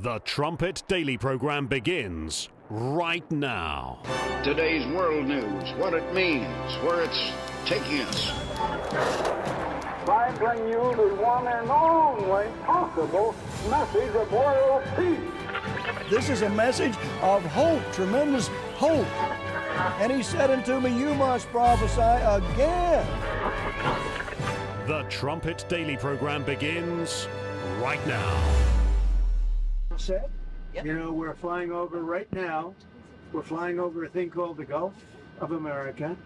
The Trumpet Daily program begins right now. Today's world news, what it means, where it's taking us. I bring you the one and only possible message of world peace. This is a message of hope, tremendous hope. And he said unto me, you must prophesy again. The Trumpet Daily program begins right now. Said, you know, we're flying over right now. We're flying over a thing called the Gulf of America.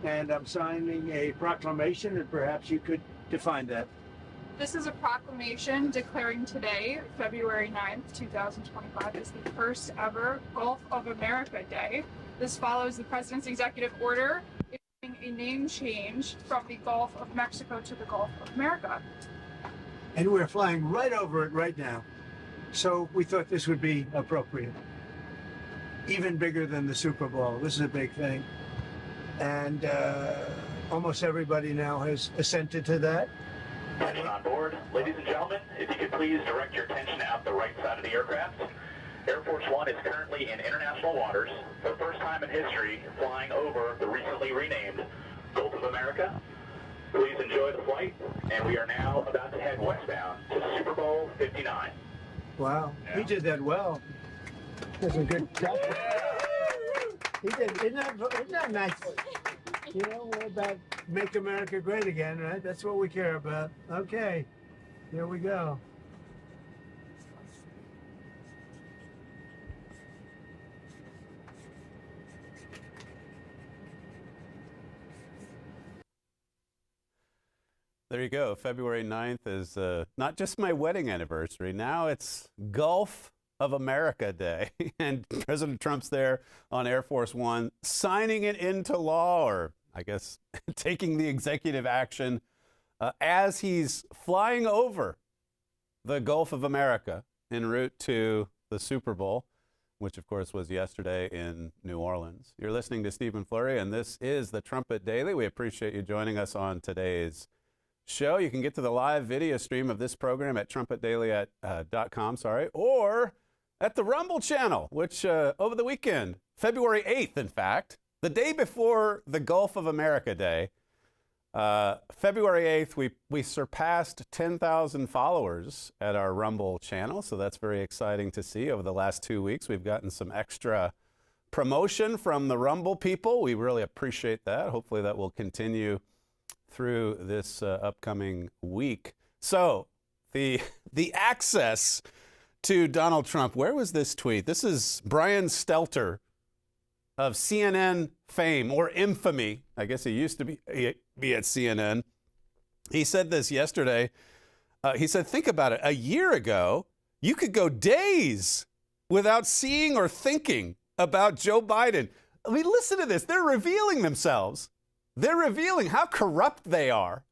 And I'm signing a proclamation, and perhaps you could define that. This is a proclamation declaring today, February 9th, 2025, as the first ever Gulf of America Day. This follows the President's executive order issuing a name change from the Gulf of Mexico to the Gulf of America. And we're flying right over it right now. So we thought this would be appropriate. Even bigger than the Super Bowl. This is a big thing. And almost everybody now has assented to that. Attention on board. Ladies and gentlemen, if you could please direct your attention out the right side of the aircraft. Air Force One is currently in international waters for the first time in history, flying over the recently renamed Gulf of America. Please enjoy the flight, and we are now about to head westbound to Super Bowl 59. Wow, yeah. He did that well. That's a good job. He did. Isn't that nice? You know, we're about make America great again, right? That's what we care about. Okay, here we go. There you go. February 9th is not just my wedding anniversary. Now it's Gulf of America Day. And President Trump's there on Air Force One, signing it into law, or I guess taking the executive action as he's flying over the Gulf of America en route to the Super Bowl, which of course was yesterday in New Orleans. You're listening to Stephen Flurry, and this is the Trumpet Daily. We appreciate you joining us on today's show. You can get to the live video stream of this program at trumpetdaily.com, or at the Rumble channel, which over the weekend, February 8th, in fact, the day before the Gulf of America Day, February 8th, we surpassed 10,000 followers at our Rumble channel, so that's very exciting to see. Over the last 2 weeks, we've gotten some extra promotion from the Rumble people. We really appreciate that. Hopefully that will continue through this upcoming week. So the access to Donald Trump, where was this tweet? This is Brian Stelter of CNN fame or infamy. I guess he used to be at CNN. He said this yesterday. He said, think about it. A year ago, you could go days without seeing or thinking about Joe Biden. I mean, listen to this. They're revealing themselves. They're revealing how corrupt they are,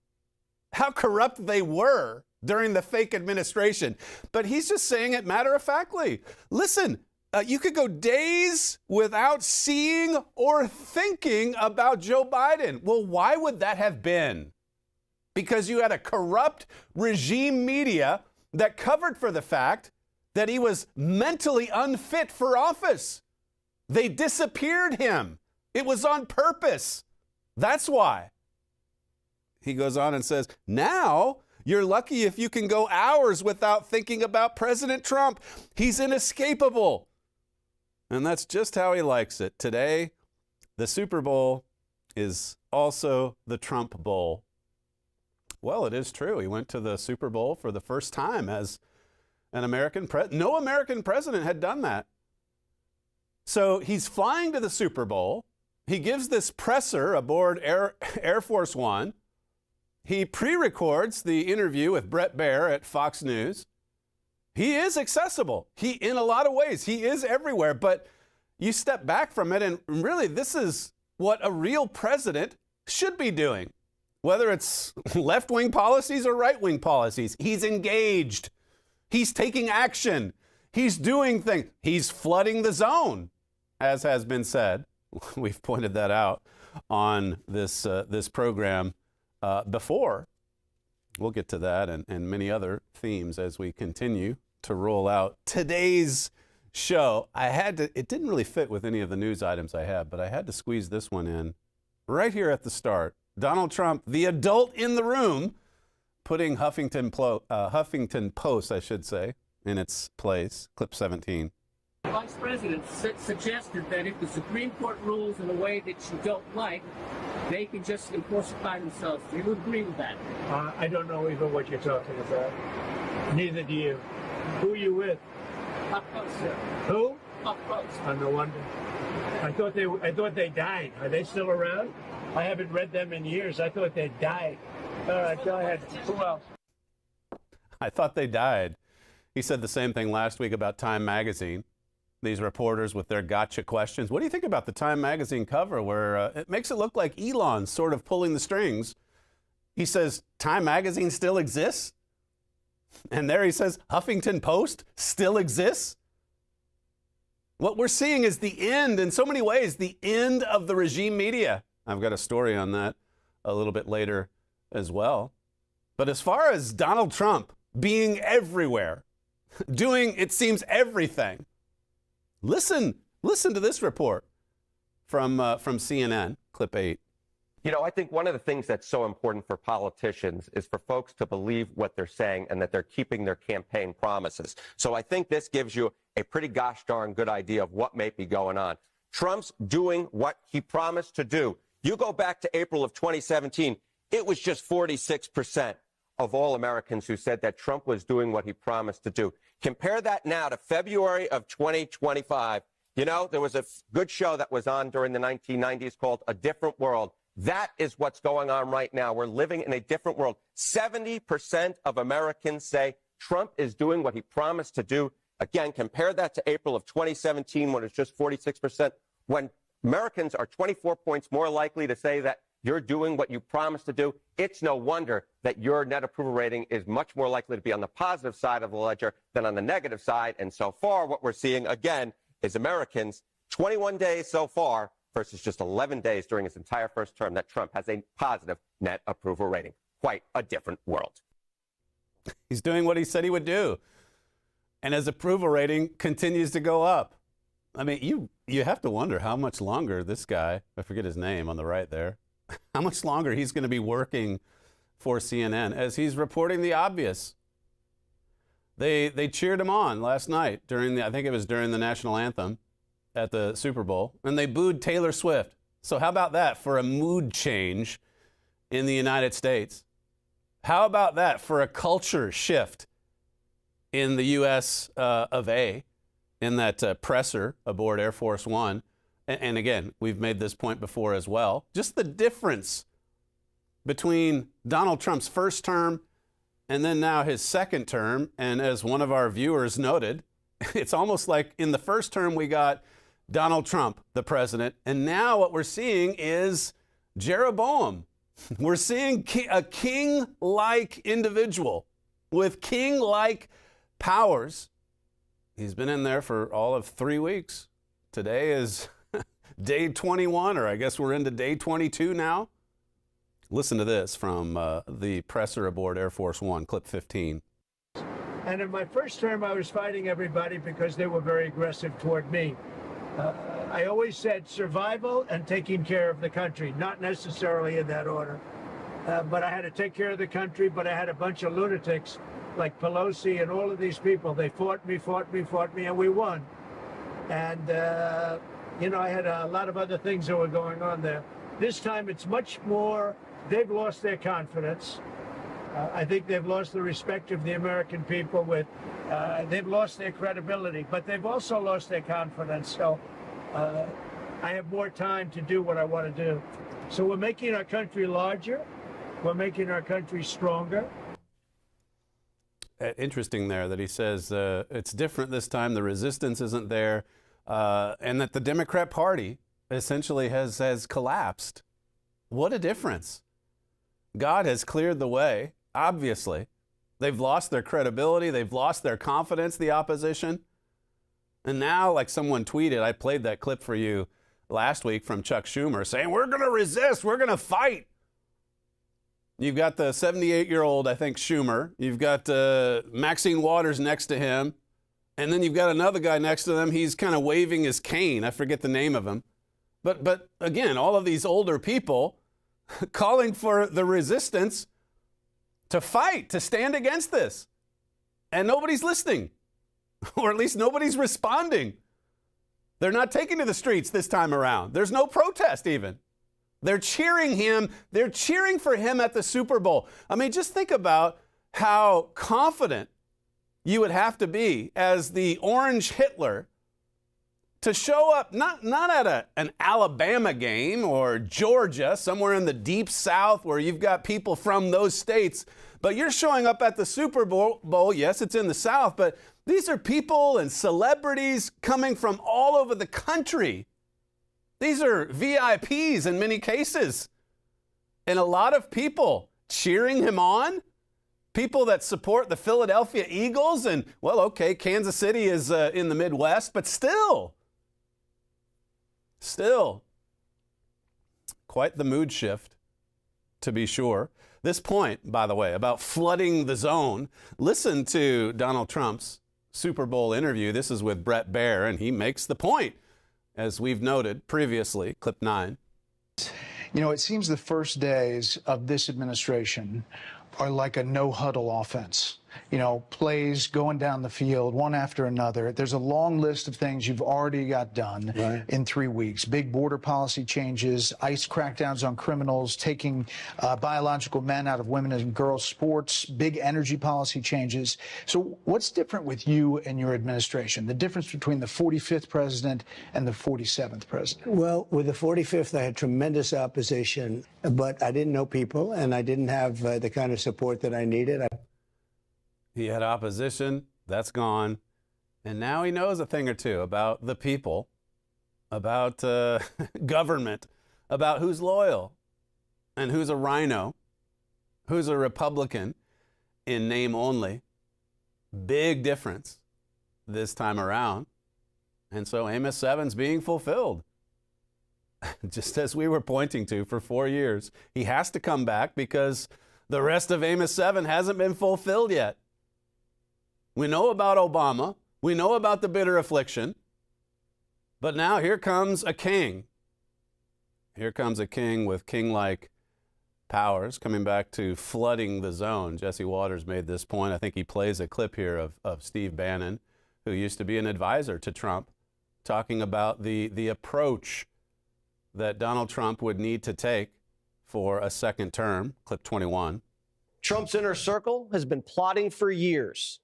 how corrupt they were during the fake administration. But he's just saying it matter-of-factly. Listen, you could go days without seeing or thinking about Joe Biden. Well, why would that have been? Because you had a corrupt regime media that covered for the fact that he was mentally unfit for office. They disappeared him. It was on purpose. That's why. He goes on and says, now you're lucky if you can go hours without thinking about President Trump. He's inescapable. And that's just how he likes it. Today, the Super Bowl is also the Trump Bowl. Well, it is true. He went to the Super Bowl for the first time as an American president. No American president had done that. So he's flying to the Super Bowl. He gives this presser aboard Air Force One. He pre-records the interview with Bret Baier at Fox News. He is accessible. In a lot of ways, he is everywhere. But you step back from it, and really, this is what a real president should be doing. Whether it's left-wing policies or right-wing policies, he's engaged. He's taking action. He's doing things. He's flooding the zone, as has been said. We've pointed that out on this program before. We'll get to that and many other themes as we continue to roll out today's show. It didn't really fit with any of the news items I had, but I had to squeeze this one in right here at the start. Donald Trump, the adult in the room, putting Huffington Post, I should say, in its place. Clip 17. The Vice President suggested that if the Supreme Court rules in a way that you don't like, they can just enforce it by themselves. Do you agree with that? I don't know even what you're talking about. Neither do you. Who are you with? Up close, sir. Who? Up close. Oh, no wonder. I thought they died. Are they still around? I haven't read them in years. I thought they died. All right, go ahead. Who else? I thought they died. He said the same thing last week about Time Magazine. These reporters with their gotcha questions. What do you think about the Time Magazine cover where it makes it look like Elon's sort of pulling the strings? He says, Time Magazine still exists? And there he says, Huffington Post still exists? What we're seeing is the end, in so many ways, the end of the regime media. I've got a story on that a little bit later as well. But as far as Donald Trump being everywhere, doing, it seems, everything, listen to this report from CNN, clip 8. You know, I think one of the things that's so important for politicians is for folks to believe what they're saying and that they're keeping their campaign promises. So I think this gives you a pretty gosh darn good idea of what may be going on. Trump's doing what he promised to do. You go back to April of 2017, it was just 46% of all Americans who said that Trump was doing what he promised to do. Compare that now to February of 2025. You know, there was a good show that was on during the 1990s called A Different World. That is what's going on right now. We're living in a different world. 70% of Americans say Trump is doing what he promised to do. Again, compare that to April of 2017 when it's just 46%. When Americans are 24 points more likely to say that you're doing what you promised to do, it's no wonder that your net approval rating is much more likely to be on the positive side of the ledger than on the negative side. And so far, what we're seeing, again, is Americans, 21 days so far versus just 11 days during his entire first term, that Trump has a positive net approval rating. Quite a different world. He's doing what he said he would do. And his approval rating continues to go up. I mean, you have to wonder how much longer this guy, I forget his name on the right there, how much longer he's going to be working for CNN as he's reporting the obvious. They cheered him on last night I think it was during the national anthem at the Super Bowl, and they booed Taylor Swift. So how about that for a mood change in the United States? How about that for a culture shift in the U.S. of A, in that presser aboard Air Force One? And again, we've made this point before as well. Just the difference between Donald Trump's first term and then now his second term. And as one of our viewers noted, it's almost like in the first term we got Donald Trump, the president, and now what we're seeing is Jeroboam. We're seeing a king-like individual with king-like powers. He's been in there for all of 3 weeks. Today is day 21, or I guess we're into day 22 now. Listen to this from the presser aboard Air Force One, clip 15. And in my first term, I was fighting everybody because they were very aggressive toward me. I always said survival and taking care of the country, not necessarily in that order. But I had to take care of the country, but I had a bunch of lunatics like Pelosi and all of these people. They fought me, and we won. And, I had a lot of other things that were going on there. This time it's much more, they've lost their confidence. I think they've lost the respect of the American people they've lost their credibility, but they've also lost their confidence. So I have more time to do what I want to do. So we're making our country larger. We're making our country stronger. Interesting there that he says it's different this time. The resistance isn't there, and that the Democrat Party essentially has collapsed. What a difference. God has cleared the way, obviously. They've lost their credibility. They've lost their confidence, the opposition. And now, like someone tweeted, I played that clip for you last week from Chuck Schumer saying, we're going to resist. We're going to fight. You've got the 78-year-old, I think, Schumer. You've got Maxine Waters next to him. And then you've got another guy next to them. He's kind of waving his cane. I forget the name of him. But again, all of these older people calling for the resistance to fight, to stand against this. And nobody's listening, or at least nobody's responding. They're not taking to the streets this time around. There's no protest even. They're cheering him. They're cheering for him at the Super Bowl. I mean, just think about how confident you would have to be as the orange Hitler to show up not at an Alabama game or Georgia, somewhere in the deep South where you've got people from those states, but you're showing up at the Super Bowl. Yes, it's in the South, but these are people and celebrities coming from all over the country. These are VIPs in many cases. And a lot of people cheering him on. People that support the Philadelphia Eagles. And, well, okay, Kansas City is in the Midwest, but still, quite the mood shift, to be sure. This point, by the way, about flooding the zone, listen to Donald Trump's Super Bowl interview. This is with Brett Baer, and he makes the point, as we've noted previously, clip 9. You know, it seems the first days of this administration are like a no-huddle offense. You know, plays going down the field, one after another. There's a long list of things you've already got done in 3 weeks. Big border policy changes, ICE crackdowns on criminals, taking biological men out of women and girls' sports, big energy policy changes. So what's different with you and your administration? The difference between the 45th president and the 47th president? Well, with the 45th, I had tremendous opposition, but I didn't know people, and I didn't have the kind of support that I needed. He had opposition, that's gone. And now he knows a thing or two about the people, about government, about who's loyal and who's a rhino, who's a Republican in name only. Big difference this time around. And so Amos 7's being fulfilled. Just as we were pointing to for 4 years. He has to come back because the rest of Amos 7 hasn't been fulfilled yet. We know about Obama. We know about the bitter affliction. But now here comes a king. Here comes a king with king-like powers coming back to flooding the zone. Jesse Waters made this point. I think he plays a clip here of Steve Bannon, who used to be an advisor to Trump, talking about the approach that Donald Trump would need to take for a second term. Clip 21. Trump's inner circle has been plotting for years.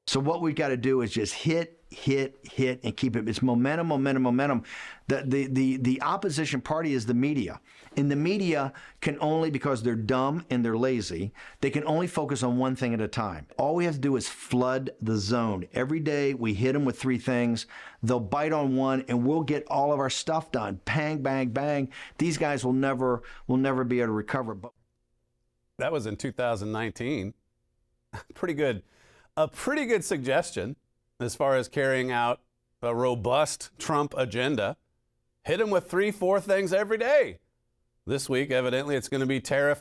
So what we've got to do is just hit, and keep it. It's momentum. The opposition party is the media. And the media can only, because they're dumb and they're lazy, they can only focus on one thing at a time. All we have to do is flood the zone. Every day we hit them with 3 things. They'll bite on one and we'll get all of our stuff done. Bang, bang, bang. These guys will never be able to recover. That was in 2019. A pretty good suggestion as far as carrying out a robust Trump agenda. Hit him with 3-4 things every day. This week, evidently, it's going to be tariff.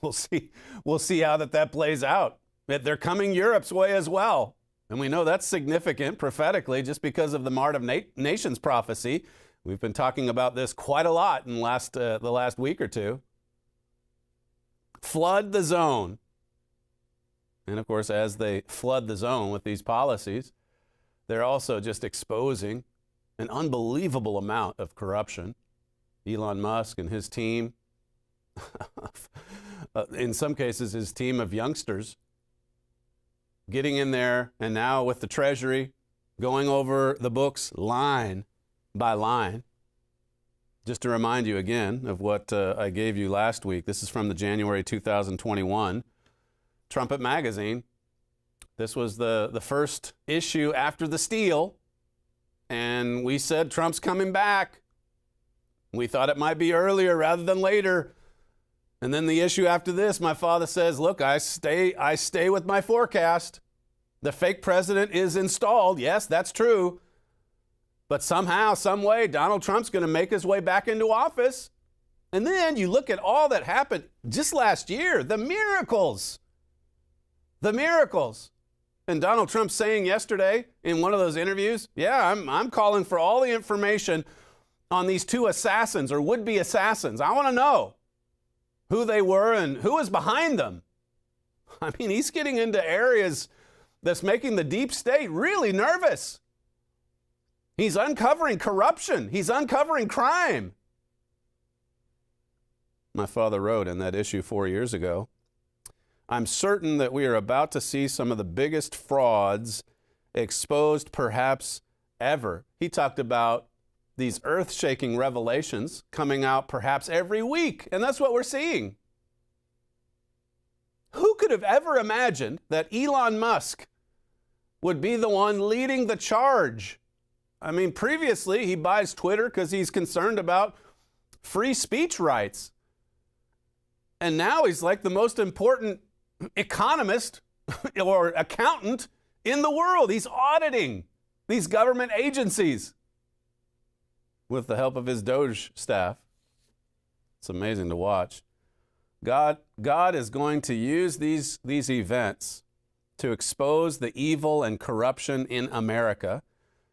We'll see how that plays out. They're coming Europe's way as well. And we know that's significant prophetically just because of the Mart of Nations prophecy. We've been talking about this quite a lot in the last week or two. Flood the zone. And of course, as they flood the zone with these policies, they're also just exposing an unbelievable amount of corruption. Elon Musk and his team, in some cases, his team of youngsters, getting in there and now with the Treasury, going over the books line by line. Just to remind you again of what I gave you last week. This is from the January 2021 Trumpet magazine. This was the first issue after the steal, and we said Trump's coming back. We thought it might be earlier rather than later. And then the issue after this, my father says, look, I stay with my forecast. The fake president is installed. Yes, that's true. But somehow, some way, Donald Trump's going to make his way back into office. And then you look at all that happened just last year, the miracles. The miracles. And Donald Trump saying yesterday in one of those interviews, yeah, I'm calling for all the information on these two assassins or would-be assassins. I want to know who they were and who was behind them. I mean, he's getting into areas that's making the deep state really nervous. He's uncovering corruption. He's uncovering crime. My father wrote in that issue 4 years ago, I'm certain that we are about to see some of the biggest frauds exposed perhaps ever. He talked about these earth-shaking revelations coming out perhaps every week, and that's what we're seeing. Who could have ever imagined that Elon Musk would be the one leading the charge? I mean, previously he buys Twitter because he's concerned about free speech rights. And now he's like the most important economist or accountant in the world. He's auditing these government agencies with the help of his DOGE staff. It's amazing to watch. God is going to use these events to expose the evil and corruption in America,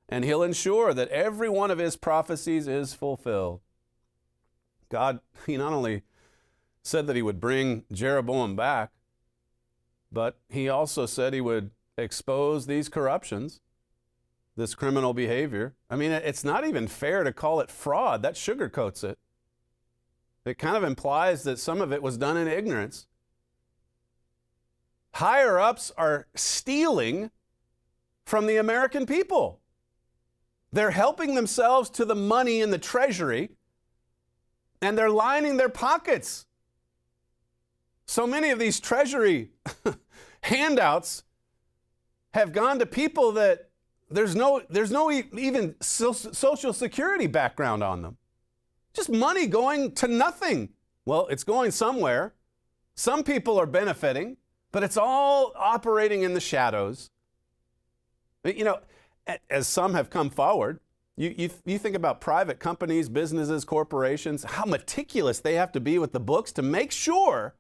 and he'll ensure that every one of his prophecies is fulfilled. God, he not only said that he would bring Jeroboam back, but he also said he would expose these corruptions, this criminal behavior. I mean, it's not even fair to call it fraud. That sugarcoats it. It kind of implies that some of it was done in ignorance. Higher-ups are stealing from the American people. They're helping themselves to the money in the Treasury, and they're lining their pockets. So many of these Treasury handouts have gone to people that there's no even Social Security background on them. Just money going to nothing. Well, it's going somewhere. Some people are benefiting, but it's all operating in the shadows. You know, as some have come forward, you think about private companies, businesses, corporations, how meticulous they have to be with the books to make sure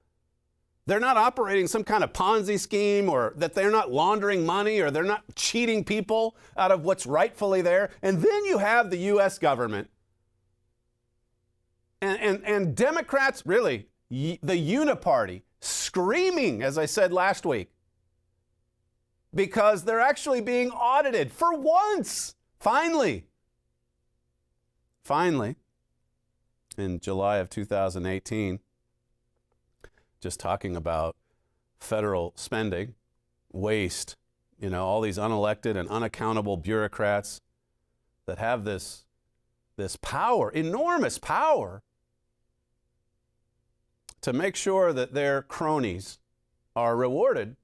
they're not operating some kind of Ponzi scheme, or that they're not laundering money, or they're not cheating people out of what's rightfully there. And then you have the U.S. government. And Democrats, really, the uniparty, screaming, as I said last week, because they're actually being audited for once. Finally, in July of 2018, just talking about federal spending, waste, you know, all these unelected and unaccountable bureaucrats that have this power, enormous power, to make sure that their cronies are rewarded.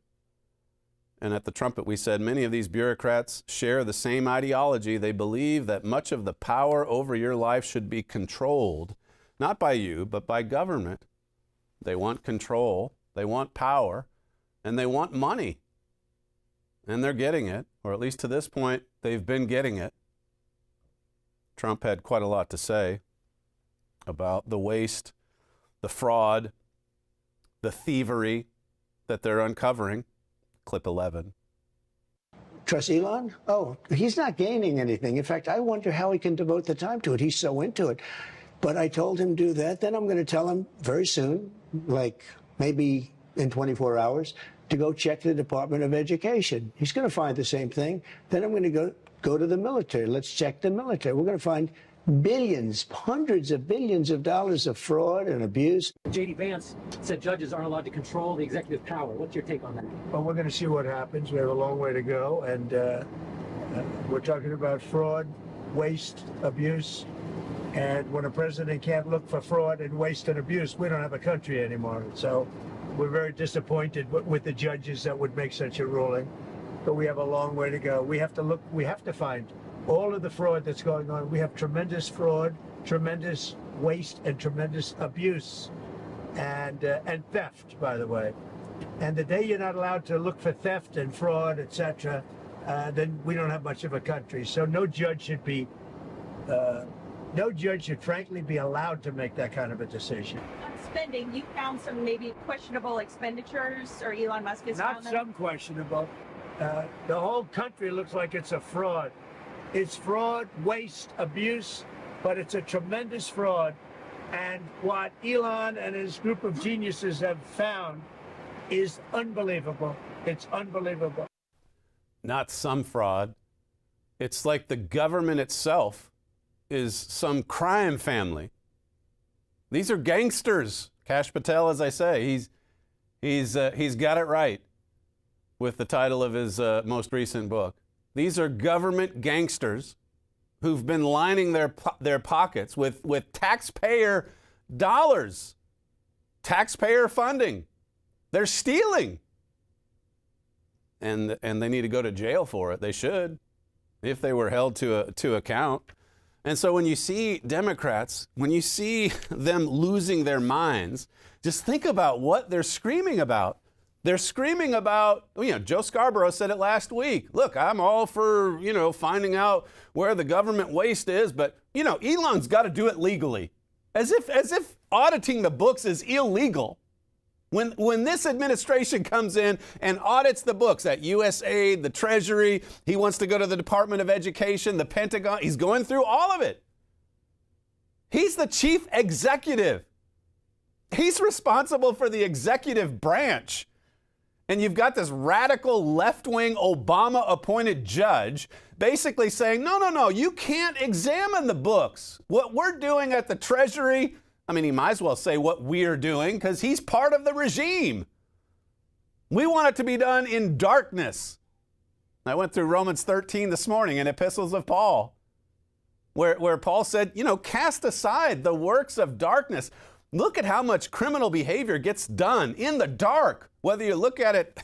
And at the Trumpet, we said many of these bureaucrats share the same ideology. They believe that much of the power over your life should be controlled, not by you, but by government. They want control, they want power, and they want money. And they're getting it, or at least to this point, they've been getting it. Trump had quite a lot to say about the waste, the fraud, the thievery that they're uncovering. Clip 11. Trust Elon? Oh, he's not gaining anything. In fact, I wonder how he can devote the time to it. He's so into it. But I told him do that. Then I'm going to tell him very soon, like maybe in 24 hours, to go check the Department of Education. He's going to find the same thing. Then I'm going to go to the military. Let's check the military. We're going to find billions, hundreds of billions of dollars of fraud and abuse. J.D. Vance said judges aren't allowed to control the executive power. What's your take on that? Well, we're going to see what happens. We have a long way to go, and we're talking about fraud, waste, abuse. And when a president can't look for fraud and waste and abuse, we don't have a country anymore. So we're very disappointed with the judges that would make such a ruling. But we have a long way to go. We have to find all of the fraud that's going on. We have tremendous fraud, tremendous waste, and tremendous abuse, and theft, by the way. And the day you're not allowed to look for theft and fraud, etc., then we don't have much of a country. So no judge should be No judge should frankly be allowed to make that kind of a decision. Spending, you found some maybe questionable expenditures, or Elon Musk has Not found them? some questionable. The whole country looks like it's a fraud. It's fraud, waste, abuse, but it's a tremendous fraud. And what Elon and his group of geniuses have found is unbelievable. It's unbelievable. Not some fraud. It's like the government itself is some crime family. These are gangsters. Kash Patel, as I say, he's got it right with the title of his most recent book. These are government gangsters who've been lining their pockets with taxpayer dollars, taxpayer funding. They're stealing. And they need to go to jail for it. They should, if they were held to account. And so when you see Democrats, when you see them losing their minds, just think about what they're screaming about. They're screaming about, Joe Scarborough said it last week. Look, I'm all for, finding out where the government waste is, but, Elon's got to do it legally. As if auditing the books is illegal. When this administration comes in and audits the books at USAID, the Treasury, he wants to go to the Department of Education, the Pentagon, he's going through all of it. He's the chief executive. He's responsible for the executive branch. And you've got this radical left-wing Obama-appointed judge basically saying, no, you can't examine the books. What we're doing at the Treasury, he might as well say what we're doing because he's part of the regime. We want it to be done in darkness. I went through Romans 13 this morning in Epistles of Paul, where Paul said, cast aside the works of darkness. Look at how much criminal behavior gets done in the dark, whether you look at it,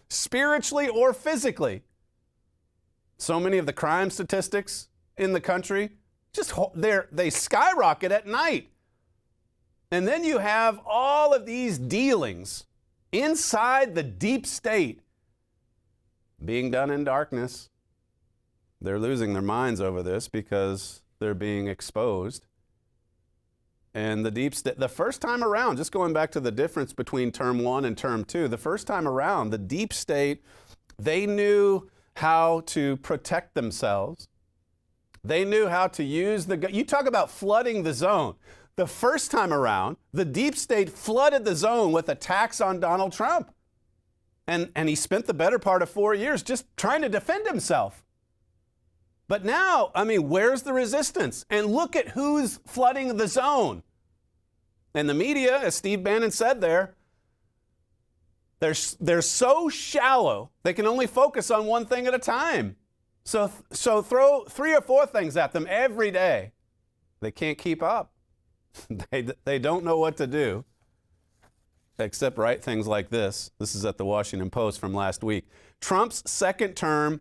spiritually or physically. So many of the crime statistics in the country, they skyrocket at night. And then you have all of these dealings inside the deep state being done in darkness. They're losing their minds over this because they're being exposed. And the deep state, the first time around, just going back to the difference between term 1 and term 2, the first time around, the deep state, they knew how to protect themselves. They knew how to use you talk about flooding the zone. The first time around, the deep state flooded the zone with attacks on Donald Trump. And he spent the better part of 4 years just trying to defend himself. But now, where's the resistance? And look at who's flooding the zone. And the media, as Steve Bannon said there, they're so shallow, they can only focus on one thing at a time. So throw 3 or 4 things at them every day. They can't keep up. They don't know what to do except write things like this. This is at the Washington Post from last week. Trump's second term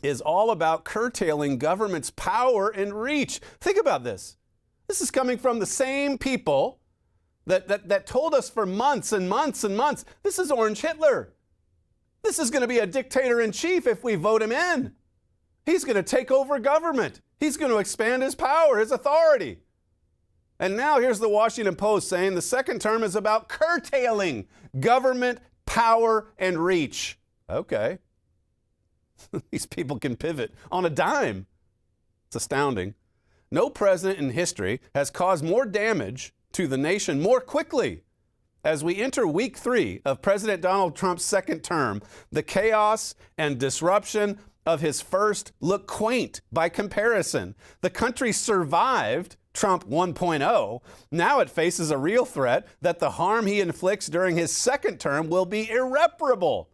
is all about curtailing government's power and reach. Think about this. This is coming from the same people that told us for months and months and months, this is Orange Hitler. This is going to be a dictator in chief if we vote him in. He's going to take over government. He's going to expand his power, his authority. And now here's the Washington Post saying the second term is about curtailing government power and reach. Okay. These people can pivot on a dime. It's astounding. No president in history has caused more damage to the nation more quickly. As we enter week 3 of President Donald Trump's second term, the chaos and disruption of his first look quaint by comparison. The country survived Trump 1.0. Now it faces a real threat that the harm he inflicts during his second term will be irreparable.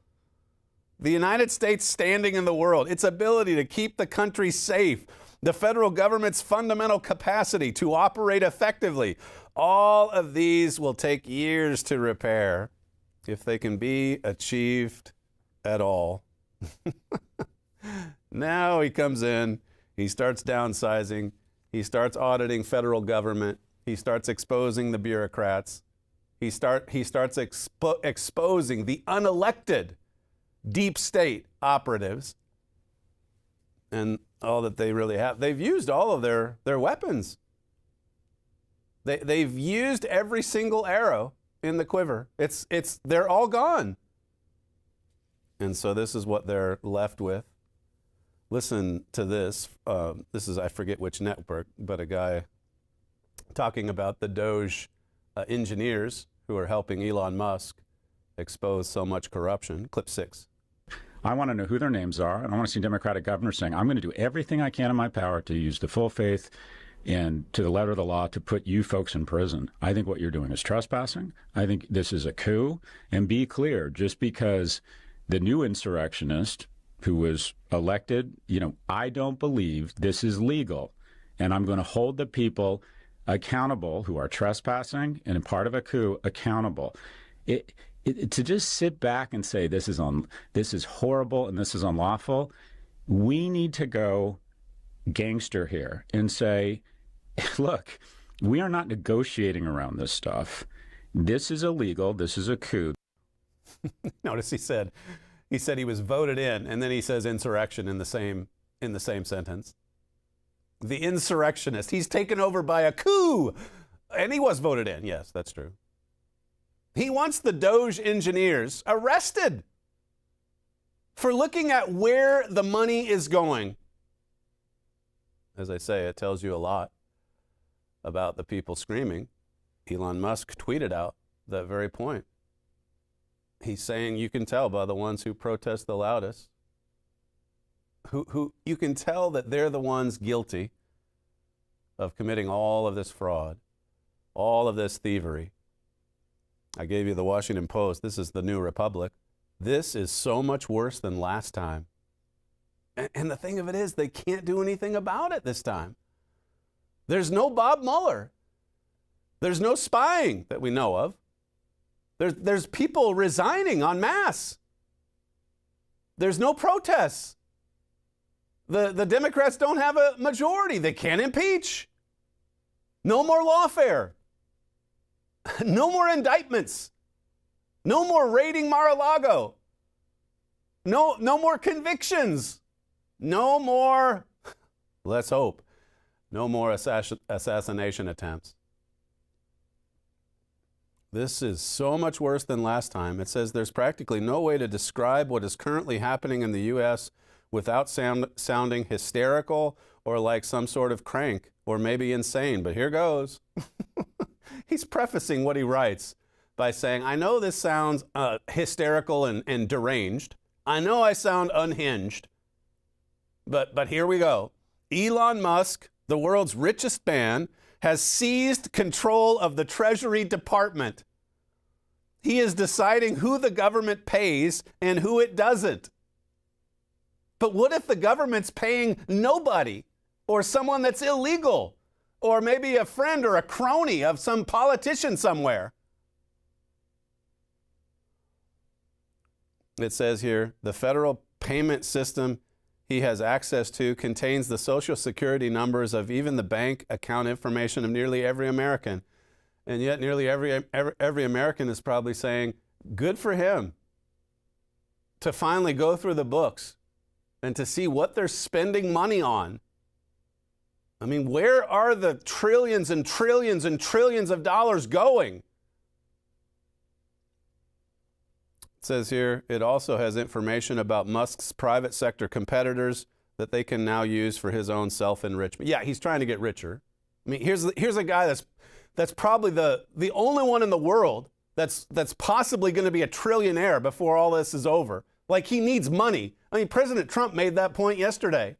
The United States standing in the world, its ability to keep the country safe, the federal government's fundamental capacity to operate effectively, all of these will take years to repair if they can be achieved at all. Now he comes in, he starts downsizing, he starts auditing federal government, he starts exposing the bureaucrats, he starts exposing the unelected deep state operatives. and all that they really have. They've used all of their weapons. They've used every single arrow in the quiver. They're all gone. And so this is what they're left with. Listen to this. This is, I forget which network, but a guy talking about the DOGE engineers who are helping Elon Musk expose so much corruption. Clip 6. I want to know who their names are, and I want to see Democratic governors saying, I'm going to do everything I can in my power to use the full faith and to the letter of the law to put you folks in prison. I think what you're doing is trespassing. I think this is a coup. And be clear, just because the new insurrectionist who was elected, I don't believe this is legal. And I'm going to hold the people accountable who are trespassing and part of a coup accountable. To just sit back and say this is horrible and this is unlawful, we need to go gangster here and say, look, we are not negotiating around this stuff. This is illegal. This is a coup. Notice he said he was voted in, and then he says insurrection in the same sentence. The insurrectionist. He's taken over by a coup, and he was voted in. Yes, that's true. He wants the DOGE engineers arrested for looking at where the money is going. As I say, it tells you a lot about the people screaming. Elon Musk tweeted out that very point. He's saying you can tell by the ones who protest the loudest, who you can tell that they're the ones guilty of committing all of this fraud, all of this thievery. I gave you the Washington Post. This is the New Republic. This is so much worse than last time. And the thing of it is, they can't do anything about it this time. There's no Bob Mueller. There's no spying that we know of. There's people resigning en masse. There's no protests. The Democrats don't have a majority. They can't impeach. No more lawfare. No more indictments. No more raiding Mar-a-Lago. No more convictions. No more, let's hope, no more assassination attempts. This is so much worse than last time. It says there's practically no way to describe what is currently happening in the U.S. without sounding hysterical or like some sort of crank or maybe insane. But here goes. He's prefacing what he writes by saying, I know this sounds hysterical and deranged. I know I sound unhinged. But here we go. Elon Musk, the world's richest man, has seized control of the Treasury Department. He is deciding who the government pays and who it doesn't. But what if the government's paying nobody or someone that's illegal or maybe a friend or a crony of some politician somewhere? It says here, the federal payment system he has access to contains the social security numbers of even the bank account information of nearly every American. And yet nearly every American is probably saying, good for him to finally go through the books and to see what they're spending money on. I mean, where are the trillions and trillions and trillions of dollars going? It says here, it also has information about Musk's private sector competitors that they can now use for his own self-enrichment. Yeah, he's trying to get richer. I mean, here's a guy that's probably the only one in the world that's possibly going to be a trillionaire before all this is over. Like, he needs money. I mean, President Trump made that point yesterday.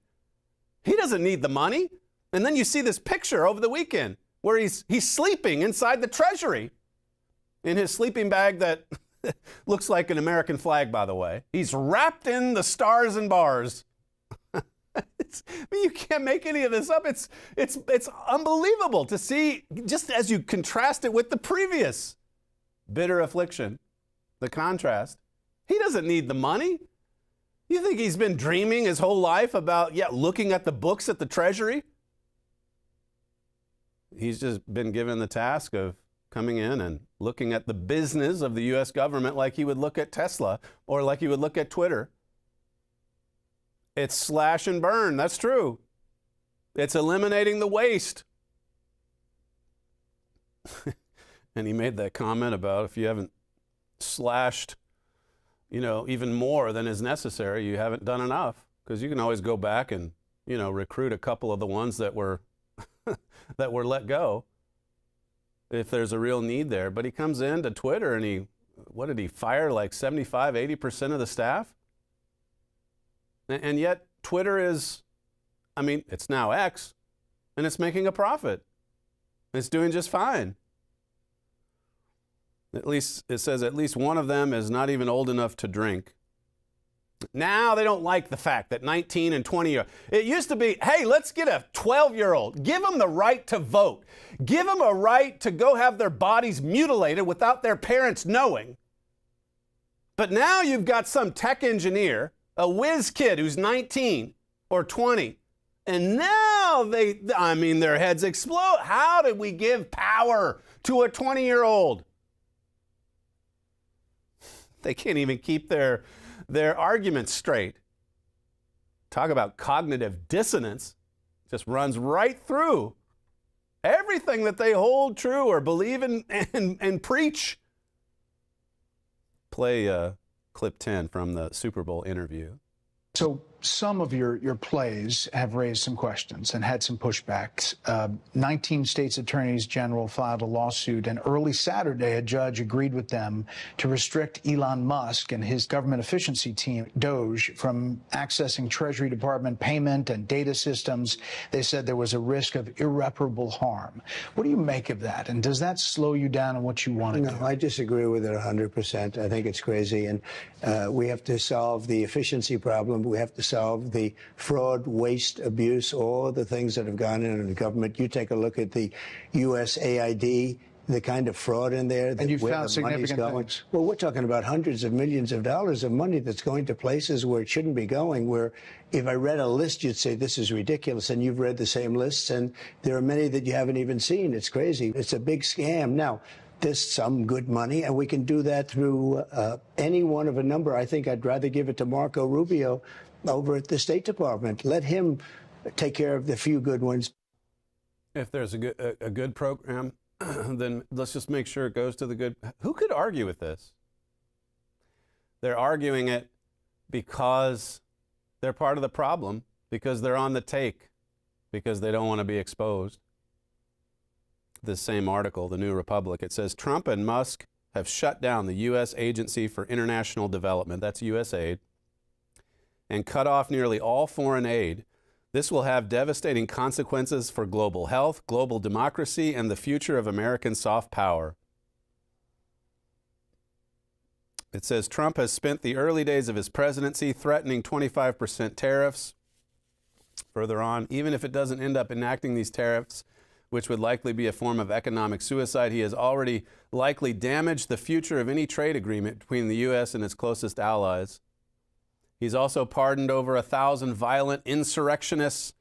He doesn't need the money. And then you see this picture over the weekend where he's sleeping inside the Treasury in his sleeping bag that looks like an American flag, by the way. He's wrapped in the stars and bars. You can't make any of this up. It's unbelievable to see, just as you contrast it with the previous bitter affliction, the contrast. He doesn't need the money. You think he's been dreaming his whole life about, looking at the books at the Treasury? He's just been given the task of coming in and looking at the business of the U.S. government like he would look at Tesla or like he would look at Twitter. It's slash and burn. That's true. It's eliminating the waste. And he made that comment about if you haven't slashed, even more than is necessary, you haven't done enough. Because you can always go back and, recruit a couple of the ones that were that were let go if there's a real need there. But he comes into Twitter and what did he fire, like 75, 80% of the staff? And yet Twitter is, it's now X, and it's making a profit. It's doing just fine. At least, it says at least one of them is not even old enough to drink. Now they don't like the fact that 19 and 20 it used to be, hey, let's get a 12-year-old. Give them the right to vote. Give them a right to go have their bodies mutilated without their parents knowing. But now you've got some tech engineer, a whiz kid who's 19 or 20, and now their heads explode. How did we give power to a 20-year-old? They can't even keep their arguments straight. Talk about cognitive dissonance. Just runs right through everything that they hold true or believe in and preach. Play clip 10 from the Super Bowl interview. So some of your plays have raised some questions and had some pushbacks. 19 states' attorneys general filed a lawsuit, and early Saturday, a judge agreed with them to restrict Elon Musk and his government efficiency team, DOGE, from accessing Treasury Department payment and data systems. They said there was a risk of irreparable harm. What do you make of that? And does that slow you down on what you want to do? No, I disagree with it 100%. I think it's crazy. And we have to solve the efficiency problem. We have to solve the fraud, waste, abuse, all the things that have gone in the government. You take a look at the USAID, the kind of fraud in there. And you found significant things. Well, we're talking about hundreds of millions of dollars of money that's going to places where it shouldn't be going, where if I read a list, you'd say this is ridiculous. And you've read the same lists, and there are many that you haven't even seen. It's crazy. It's a big scam. Now, there's some good money, and we can do that through any one of a number. I think I'd rather give it to Marco Rubio over at the State Department. Let him take care of the few good ones. If there's a good program, then let's just make sure it goes to the good. Who could argue with this? They're arguing it because they're part of the problem, because they're on the take, because they don't want to be exposed. This same article, The New Republic, it says Trump and Musk have shut down the U.S. Agency for International Development, that's USAID, and cut off nearly all foreign aid. This will have devastating consequences for global health, global democracy, and the future of American soft power. It says Trump has spent the early days of his presidency threatening 25% tariffs. Further on, even if it doesn't end up enacting these tariffs, which would likely be a form of economic suicide, he has already likely damaged the future of any trade agreement between the U.S. and its closest allies. He's also pardoned over 1,000 violent insurrectionists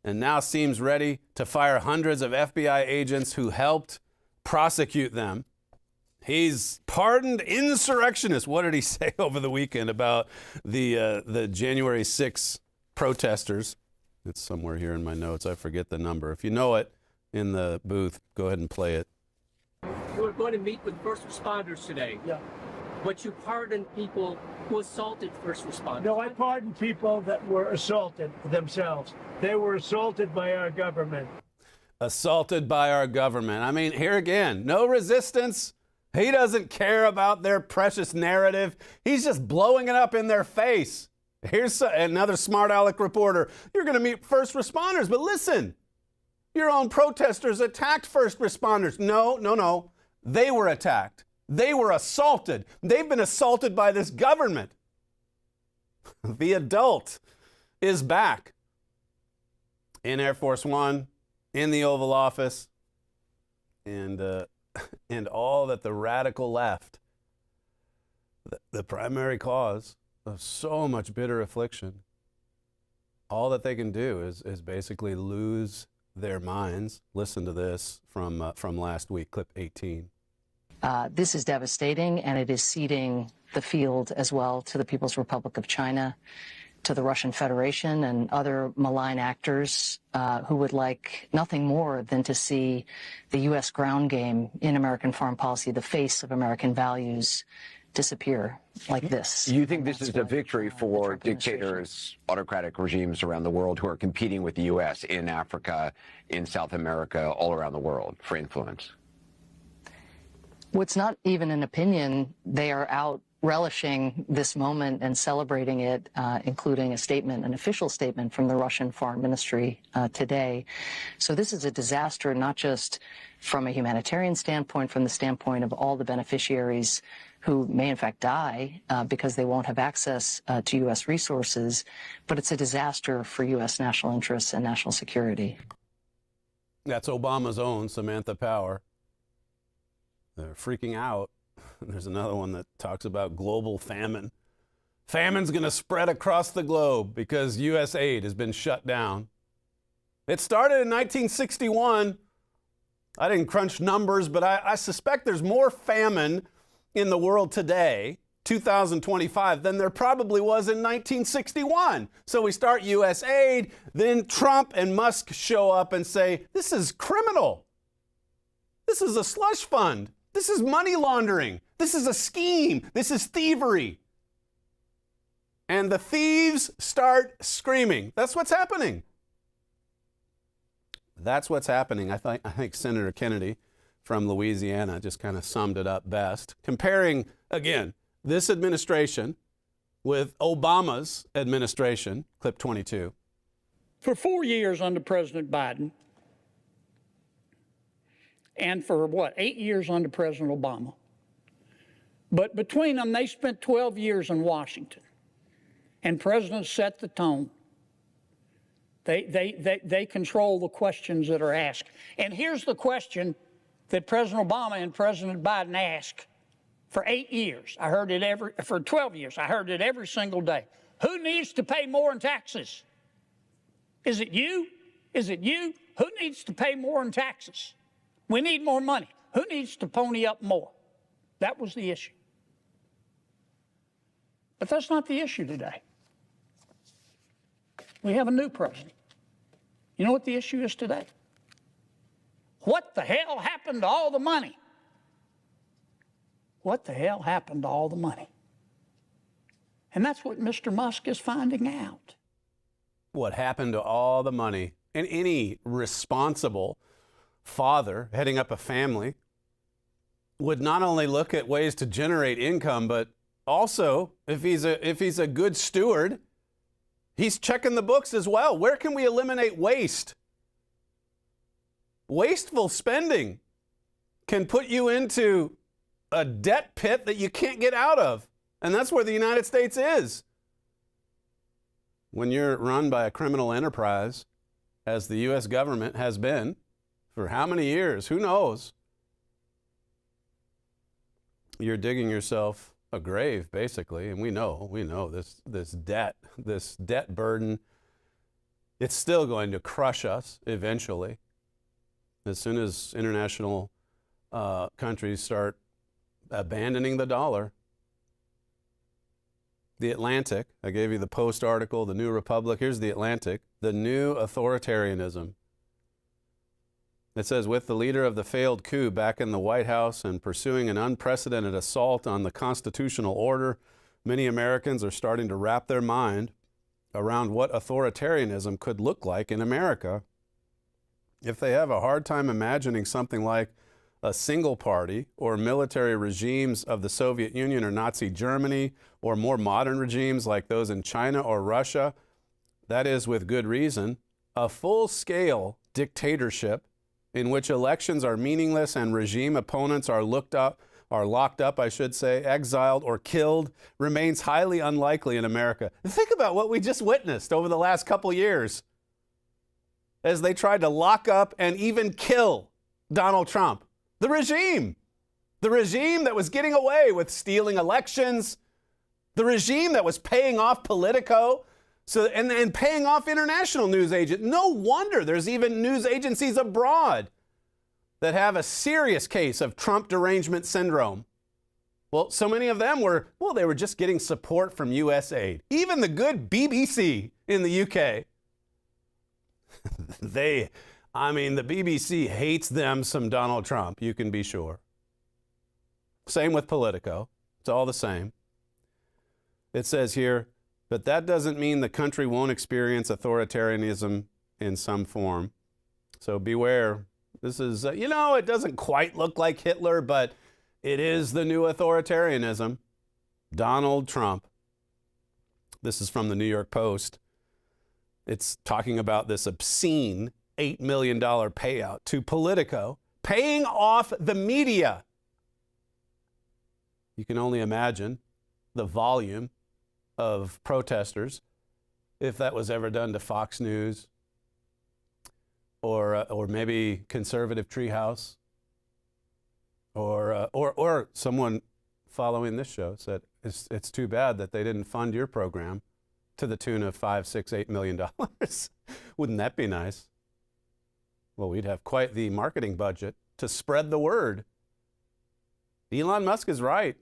and now seems ready to fire hundreds of FBI agents who helped prosecute them. He's pardoned insurrectionists. What did he say over the weekend about the January 6th protesters? It's somewhere here in my notes. I forget the number. If you know it in the booth, go ahead and play it. You were going to meet with first responders today. Yeah. But you pardoned people who assaulted first responders. No, I pardoned people that were assaulted themselves. They were assaulted by our government. Assaulted by our government. I mean, here again, no resistance. He doesn't care about their precious narrative. He's just blowing it up in their face. Here's another smart aleck reporter. You're going to meet first responders, but listen, your own protesters attacked first responders. No. They were attacked. They were assaulted. They've been assaulted by this government. The adult is back in Air Force One, in the Oval Office, and all that the radical left, the primary cause of so much bitter affliction, all that they can do is basically lose their minds. Listen to this from last week, clip 18. This is devastating, and it is ceding the field as well to the People's Republic of China to the Russian Federation and other malign actors who would like nothing more than to see the U.S. ground game in American foreign policy, the face of American values, disappear like this. You think this is a victory for dictators, autocratic regimes around the world who are competing with the U.S. in Africa, in South America, all around the world for influence? Well, it's not even an opinion. They are out relishing this moment and celebrating it, including a statement, an official statement from the Russian Foreign Ministry today. So this is a disaster, not just from a humanitarian standpoint, from the standpoint of all the beneficiaries who may in fact die because they won't have access to U.S. resources, but it's a disaster for U.S. national interests and national security. That's Obama's own Samantha Power. They're freaking out. There's another one that talks about global famine. Famine's going to spread across the globe because U.S. aid has been shut down. It started in 1961. I didn't crunch numbers, but I suspect there's more famine in the world today, 2025, than there probably was in 1961. So we start U.S. aid, then Trump and Musk show up and say, this is criminal. This is a slush fund. This is money laundering. This is a scheme. This is thievery. And the thieves start screaming. That's what's happening. That's what's happening. I think Senator Kennedy from Louisiana just kind of summed it up best. Comparing, again, this administration with Obama's administration, clip 22. For 4 years under President Biden, and for 8 years under President Obama. But between them, they spent 12 years in Washington, and presidents set the tone. They control the questions that are asked. And here's the question that President Obama and President Biden asked for 8 years. I heard it for 12 years. I heard it every single day. Who needs to pay more in taxes? Is it you? Is it you? Who needs to pay more in taxes? We need more money. Who needs to pony up more? That was the issue. But that's not the issue today. We have a new president. You know what the issue is today? What the hell happened to all the money? What the hell happened to all the money? And that's what Mr. Musk is finding out. What happened to all the money? And any responsible father heading up a family would not only look at ways to generate income, but also if he's a good steward, he's checking the books as well. Where can we eliminate waste? Wasteful spending can put you into a debt pit that you can't get out of. And that's where the United States is. When you're run by a criminal enterprise, as the U.S. government has been, for how many years? Who knows? You're digging yourself a grave, basically, and we know this debt burden, it's still going to crush us eventually. As soon as international countries start abandoning the dollar. The Atlantic, I gave you the Post article, the New Republic. Here's the Atlantic, the new authoritarianism. It says, with the leader of the failed coup back in the White House and pursuing an unprecedented assault on the constitutional order, many Americans are starting to wrap their mind around what authoritarianism could look like in America. If they have a hard time imagining something like a single party or military regimes of the Soviet Union or Nazi Germany or more modern regimes like those in China or Russia, that is with good reason, a full-scale dictatorship in which elections are meaningless and regime opponents are locked up, exiled or killed, remains highly unlikely in America. Think about what we just witnessed over the last couple years as they tried to lock up and even kill Donald Trump. The regime that was getting away with stealing elections, the regime that was paying off Politico, and paying off international news agents. No wonder there's even news agencies abroad that have a serious case of Trump derangement syndrome. Well, so many of them were, well, they were just getting support from US aid. Even the good BBC in the UK. The BBC hates them some Donald Trump, you can be sure. Same with Politico. It's all the same. It says here, but that doesn't mean the country won't experience authoritarianism in some form. So beware. This is, it doesn't quite look like Hitler, but it is the new authoritarianism. Donald Trump. This is from the New York Post. It's talking about this obscene $8 million payout to Politico, paying off the media. You can only imagine the volume of protesters if that was ever done to Fox News or maybe conservative Treehouse or someone following this show said it's too bad that they didn't fund your program to the tune of $5, $6, $8 million. Wouldn't that be nice? Well, we'd have quite the marketing budget to spread the word. Elon Musk is right.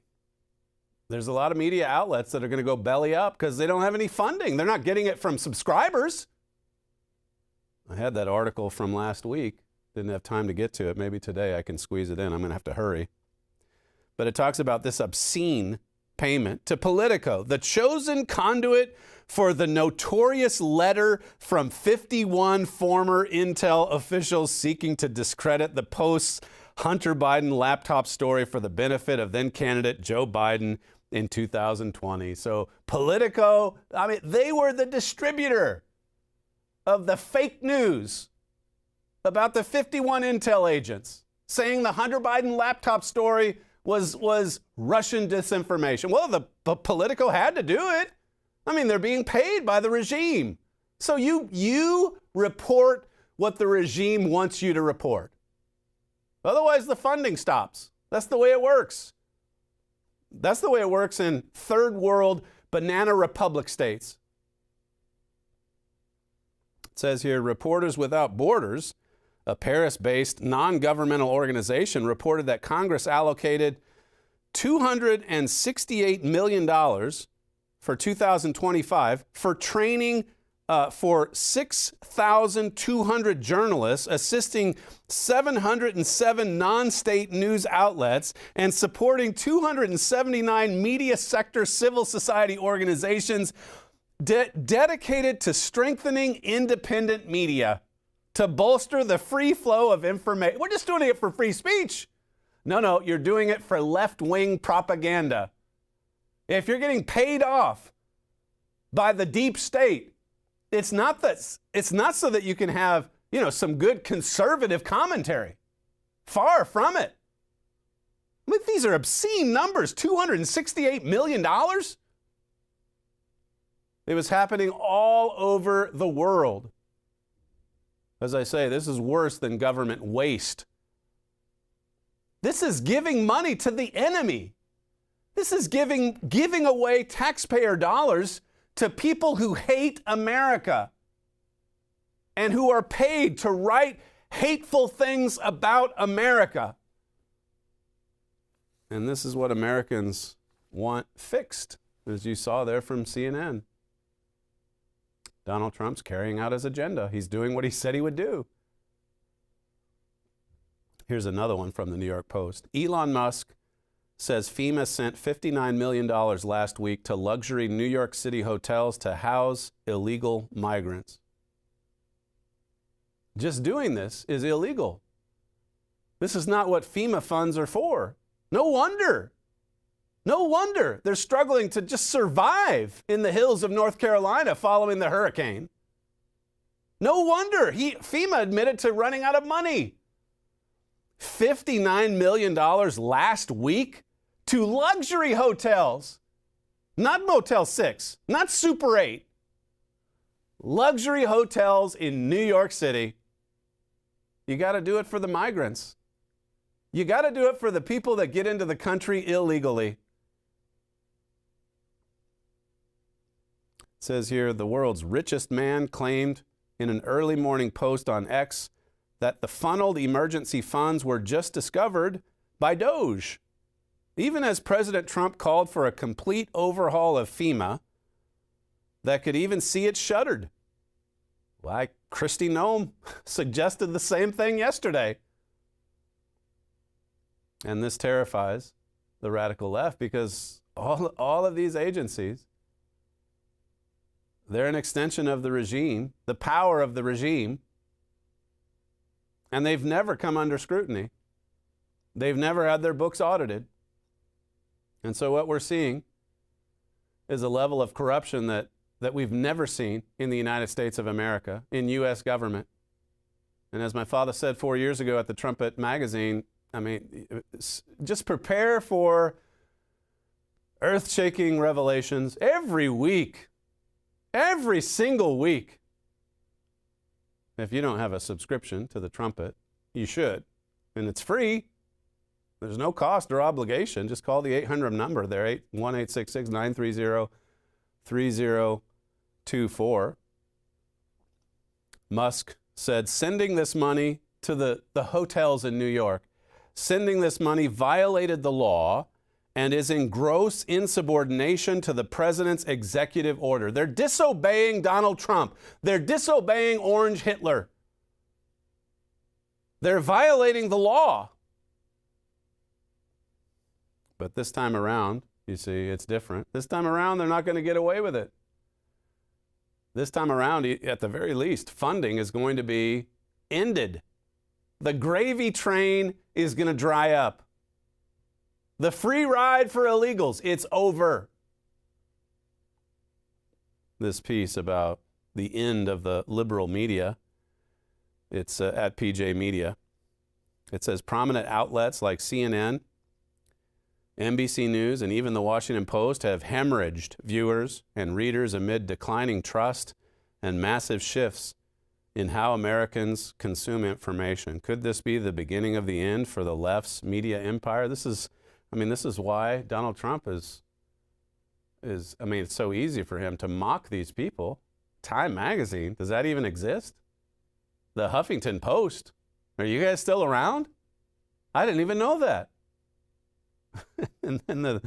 There's a lot of media outlets that are going to go belly up because they don't have any funding. They're not getting it from subscribers. I had that article from last week. Didn't have time to get to it. Maybe today I can squeeze it in. I'm going to have to hurry. But it talks about this obscene payment to Politico, the chosen conduit for the notorious letter from 51 former Intel officials seeking to discredit the Post's Hunter Biden laptop story for the benefit of then candidate Joe Biden in 2020. So Politico, they were the distributor of the fake news about the 51 Intel agents saying the Hunter Biden laptop story was Russian disinformation. Well, the Politico had to do it. They're being paid by the regime. So you report what the regime wants you to report. Otherwise, the funding stops. That's the way it works. That's the way it works in third world banana republic states. It says here, Reporters Without Borders, a Paris-based non-governmental organization, reported that Congress allocated $268 million for 2025 for training for 6,200 journalists, assisting 707 non-state news outlets, and supporting 279 media sector civil society organizations dedicated to strengthening independent media to bolster the free flow of information. We're just doing it for free speech. No, you're doing it for left-wing propaganda. If you're getting paid off by the deep state, it's not so that you can have, some good conservative commentary. Far from it. These are obscene numbers, $268 million. It was happening all over the world. As I say, this is worse than government waste. This is giving money to the enemy. This is giving away taxpayer dollars to people who hate America and who are paid to write hateful things about America. And this is what Americans want fixed, as you saw there from CNN. Donald Trump's carrying out his agenda. He's doing what he said he would do. Here's another one from the New York Post. Elon Musk says FEMA sent $59 million last week to luxury New York City hotels to house illegal migrants. Just doing this is illegal. This is not what FEMA funds are for. No wonder they're struggling to just survive in the hills of North Carolina following the hurricane. No wonder FEMA admitted to running out of money. $59 million last week to luxury hotels, not Motel 6, not Super 8. Luxury hotels in New York City. You got to do it for the migrants. You got to do it for the people that get into the country illegally. It says here, the world's richest man claimed in an early morning post on X that the funneled emergency funds were just discovered by DOGE. Even as President Trump called for a complete overhaul of FEMA that could even see it shuttered. Why, Kristi Noem suggested the same thing yesterday. And this terrifies the radical left because all of these agencies, they're an extension of the regime, the power of the regime, and they've never come under scrutiny. They've never had their books audited. And so what we're seeing is a level of corruption that we've never seen in the United States of America, in U.S. government. And as my father said 4 years ago at the Trumpet magazine, I mean, just prepare for earth-shaking revelations every week, every single week. If you don't have a subscription to the Trumpet, you should. And it's free. There's no cost or obligation. Just call the 800 number there, 1-866-930-3024. Musk said sending this money to the hotels in New York, sending this money violated the law and is in gross insubordination to the president's executive order. They're disobeying Donald Trump. They're disobeying Orange Hitler. They're violating the law. But this time around, you see, it's different. This time around, they're not going to get away with it. This time around, at the very least, funding is going to be ended. The gravy train is going to dry up. The free ride for illegals, it's over. This piece about the end of the liberal media, it's at PJ Media. It says prominent outlets like CNN, NBC News, and even the Washington Post have hemorrhaged viewers and readers amid declining trust and massive shifts in how Americans consume information. Could this be the beginning of the end for the left's media empire? This is why Donald Trump is it's so easy for him to mock these people. Time magazine, does that even exist? The Huffington Post, are you guys still around? I didn't even know that. and then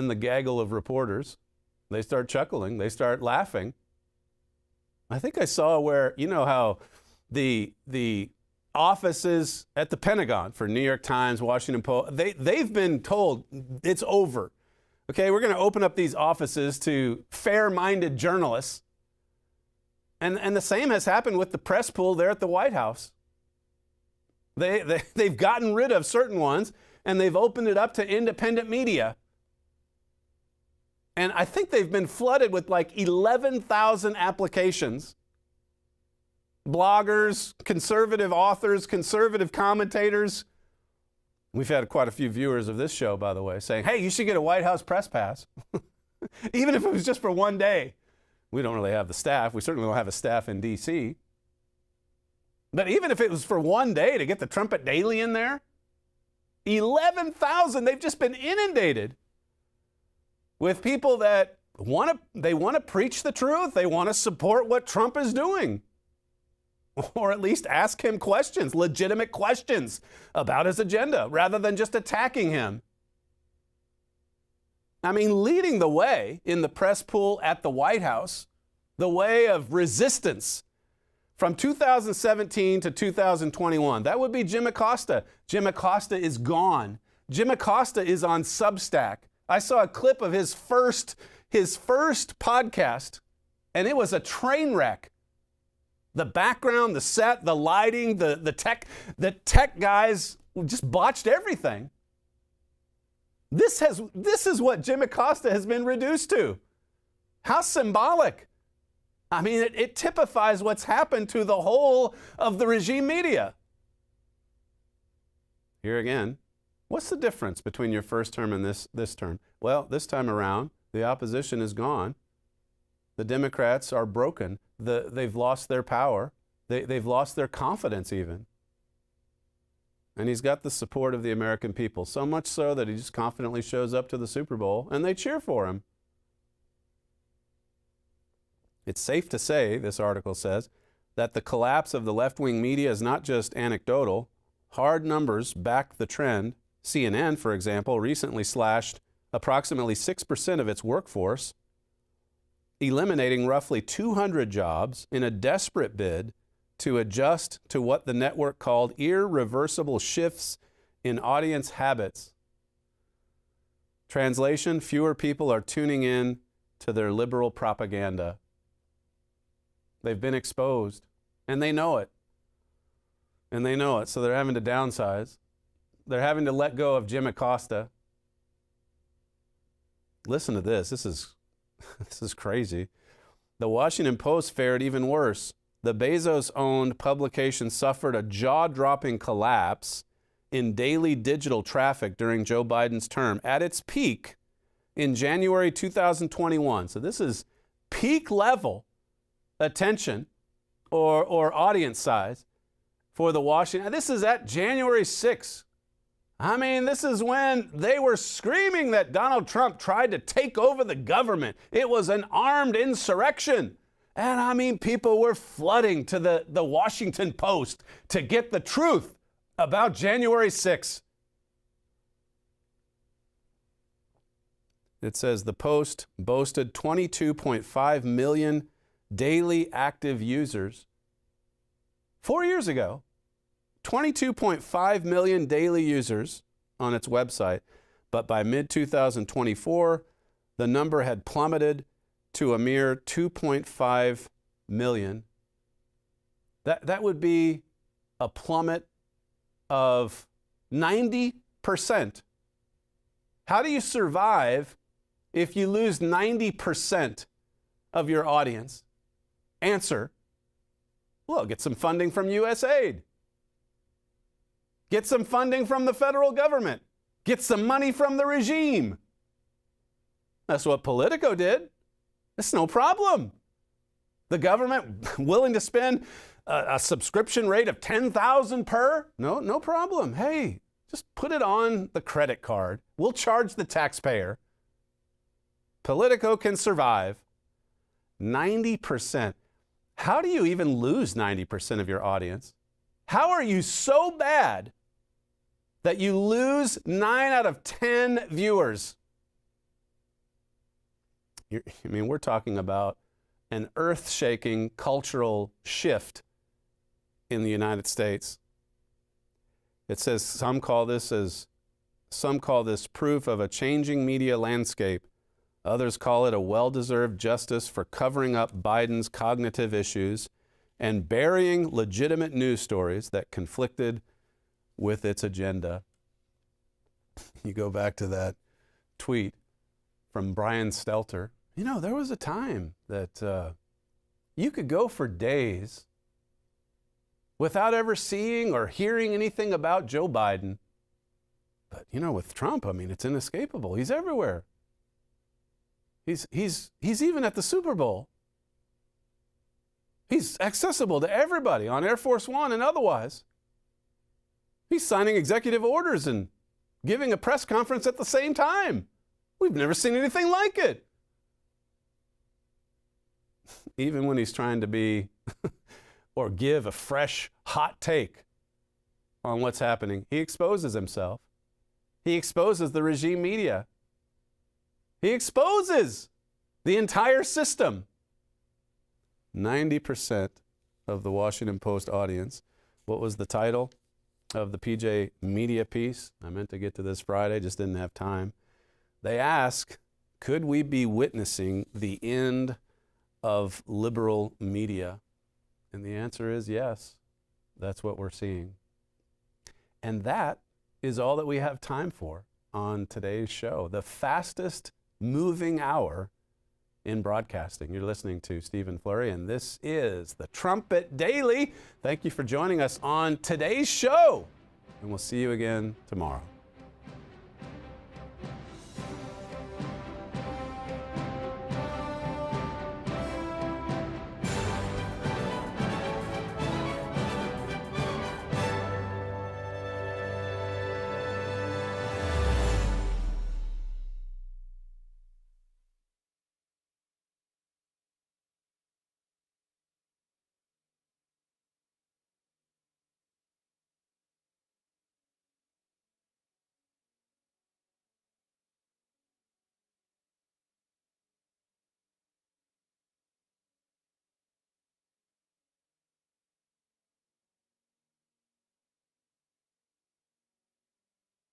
the gaggle of reporters, they start chuckling, they start laughing. I think I saw where, you know how the offices at the Pentagon for New York Times, Washington Post, they've been told it's over. Okay, we're going to open up these offices to fair-minded journalists. And the same has happened with the press pool there at the White House. They've gotten rid of certain ones, and they've opened it up to independent media. And I think they've been flooded with like 11,000 applications. Bloggers, conservative authors, conservative commentators. We've had quite a few viewers of this show, by the way, saying, hey, you should get a White House press pass. Even if it was just for one day. We don't really have the staff. We certainly don't have a staff in D.C. But even if it was for one day to get the Trumpet Daily in there, 11,000, they've just been inundated with people that want to preach the truth. They want to support what Trump is doing. Or at least ask him questions, legitimate questions about his agenda, rather than just attacking him. I mean, leading the way in the press pool at the White House, the way of resistance from 2017 to 2021, that would be Jim Acosta. Jim Acosta is gone. Jim Acosta is on Substack. I saw a clip of his first podcast, and it was a train wreck. The background, the set, the lighting, the tech guys just botched everything. This is what Jim Acosta has been reduced to. How symbolic. I mean, it typifies what's happened to the whole of the regime media. Here again, what's the difference between your first term and this term? Well, this time around, the opposition is gone. The Democrats are broken. They've lost their power. They've lost their confidence even. And he's got the support of the American people, so much so that he just confidently shows up to the Super Bowl and they cheer for him. It's safe to say, this article says, that the collapse of the left-wing media is not just anecdotal. Hard numbers back the trend. CNN, for example, recently slashed approximately 6% of its workforce, eliminating roughly 200 jobs in a desperate bid to adjust to what the network called irreversible shifts in audience habits. Translation, fewer people are tuning in to their liberal propaganda. They've been exposed, and they know it. And they know it, so they're having to downsize. They're having to let go of Jim Acosta. Listen to this. This is crazy. The Washington Post fared even worse. The Bezos-owned publication suffered a jaw-dropping collapse in daily digital traffic during Joe Biden's term at its peak in January 2021. So this is peak level attention or audience size for the Washington. This is at January 6th. I mean, this is when they were screaming that Donald Trump tried to take over the government. It was an armed insurrection. And I mean, people were flooding to the Washington Post to get the truth about January 6th. It says the Post boasted 22.5 million daily active users 4 years ago. 22.5 million daily users on its website. But by mid-2024, the number had plummeted to a mere 2.5 million. That would be a plummet of 90%. How do you survive if you lose 90% of your audience? Answer, well, get some funding from USAID. Get some funding from the federal government. Get some money from the regime. That's what Politico did. It's no problem. The government willing to spend a subscription rate of $10,000 per? No problem. Hey, just put it on the credit card. We'll charge the taxpayer. Politico can survive. 90%. How do you even lose 90% of your audience? How are you so bad that you lose 9 out of 10 viewers? I mean, we're talking about an earth-shaking cultural shift in the United States. It says some call this proof of a changing media landscape. Others call it a well-deserved justice for covering up Biden's cognitive issues and burying legitimate news stories that conflicted with its agenda. You go back to that tweet from Brian Stelter. You know, there was a time that you could go for days without ever seeing or hearing anything about Joe Biden. But, you know, with Trump, I mean, it's inescapable. He's everywhere. He's even at the Super Bowl. He's accessible to everybody on Air Force One and otherwise. He's signing executive orders and giving a press conference at the same time. We've never seen anything like it. Even when he's trying to be or give a fresh, hot take on what's happening, he exposes himself. He exposes the regime media. He exposes the entire system. 90% of the Washington Post audience. What was the title of the PJ Media piece? I meant to get to this Friday, just didn't have time. They ask, could we be witnessing the end of liberal media? And the answer is yes. That's what we're seeing. And that is all that we have time for on today's show. The fastest moving hour in broadcasting. You're listening to Stephen Flurry, and this is the Trumpet Daily. Thank you for joining us on today's show, and we'll see you again tomorrow.